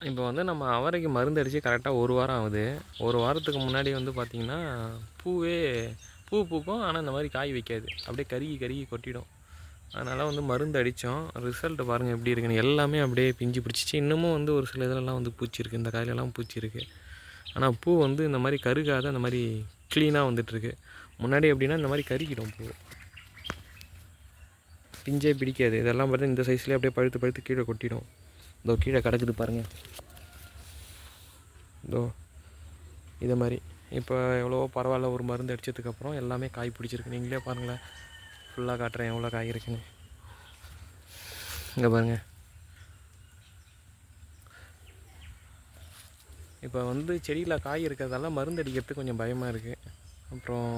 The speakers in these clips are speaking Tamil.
இப்போ வந்து நம்ம அவரைக்கு மருந்து அடித்து கரெக்டாக 1 வாரம் ஆகுது. 1 வாரத்துக்கு முன்னாடி வந்து பார்த்திங்கன்னா பூ பூக்கும். ஆனால் இந்த மாதிரி காய் வைக்காது. அப்படியே கருகி கருகி கொட்டிடும். அதனால் வந்து மருந்து அடித்தோம். ரிசல்ட்டு பாருங்கள் எப்படி இருக்குன்னு. எல்லாமே அப்படியே பிஞ்சு பிடிச்சிச்சு. இன்னமும் வந்து ஒரு சில இதிலலாம் வந்து பூச்சி இருக்குது. இந்த காயிலெல்லாம் பூச்சி இருக்குது. ஆனால் பூ வந்து இந்த மாதிரி கருகாத இந்த மாதிரி க்ளீனாக வந்துட்டுருக்கு. முன்னாடி எப்படின்னா இந்த மாதிரி கருகிடும் பூ. பிஞ்சே பிடிக்காது. இதெல்லாம் பார்த்தா இந்த சைஸ்லேயே அப்படியே பழுத்து பழுத்து கீழே கொட்டிடும். இதோ கீழே கிடக்குது பாருங்கள். இதோ இதை மாதிரி இப்போ எவ்வளவோ பரவாயில்ல. ஒரு மருந்து அடித்ததுக்கப்புறம் எல்லாமே காய் பிடிச்சிருக்கு. நீங்களே பாருங்களேன். ஃபுல்லாக காட்டுறேன் எவ்வளோ காய் இருக்குன்னு. இங்கே பாருங்கள். இப்போ வந்து செடியில் காய் இருக்கிறதால மருந்து அடிக்கிறதுக்கு கொஞ்சம் பயமாக இருக்குது. அப்புறம்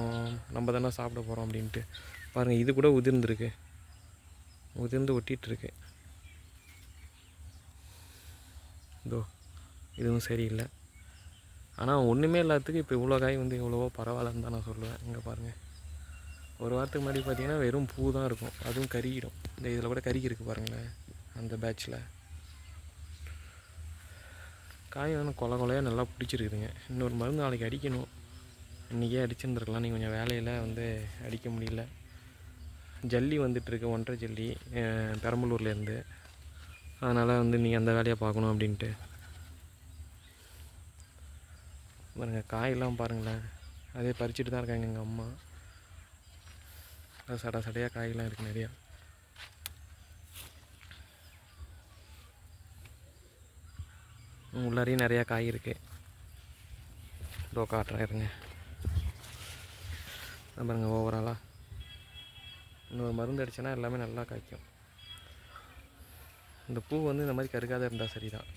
நம்ம தானே சாப்பிட போகிறோம் அப்படின்ட்டு. பாருங்கள், இது கூட உதிர்ந்துருக்கு. உதிர்ந்து ஒட்டிகிட்ருக்கு. இதோ இதுவும் சரியில்லை. ஆனால் ஒன்றுமே இல்லாததுக்கு இப்போ இவ்வளோ காய் வந்து எவ்வளவோ பரவாயில்லன்னு தான் நான் சொல்லுவேன். இங்கே பாருங்கள். ஒரு வாரத்துக்கு முன்னாடி பார்த்தீங்கன்னா வெறும் பூ தான் இருக்கும். அதுவும் கருகிடும். இந்த இதில் கூட கருகி இருக்குது பாருங்களேன். அந்த பேட்சில் காய் வந்து கொலையாக நல்லா பிடிச்சிருக்குதுங்க. இன்னொரு மருந்து நாளைக்கு அடிக்கணும். இன்றைக்கே அடிச்சுருந்துருக்கலாம். நீங்கள் கொஞ்சம் வேலையில் வந்து அடிக்க முடியல. ஜல்லி வந்துட்டுருக்கு, 1.5 ஜல்லி பெரம்பலூர்லேருந்து. அதனால் வந்து நீங்கள் அந்த வேலையை பார்க்கணும் அப்படின்ட்டு. பாருங்கள், காயெல்லாம் பாருங்களேன். அதே பறிச்சுட்டு தான் இருக்காங்க எங்கள் அம்மா. அது சடையாக காயெல்லாம் இருக்குது நிறையா. உள்ளாரையும் நிறையா காய் இருக்குது. இதோ காட்டுறேன் இருங்க. பாருங்கள், ஓவராலாக இன்னொரு மருந்து அடித்தேன்னா எல்லாமே நல்லா காய்க்கும். இந்த பூ வந்து இந்த மாதிரி கருக்காத இருந்தால் சரிதான்.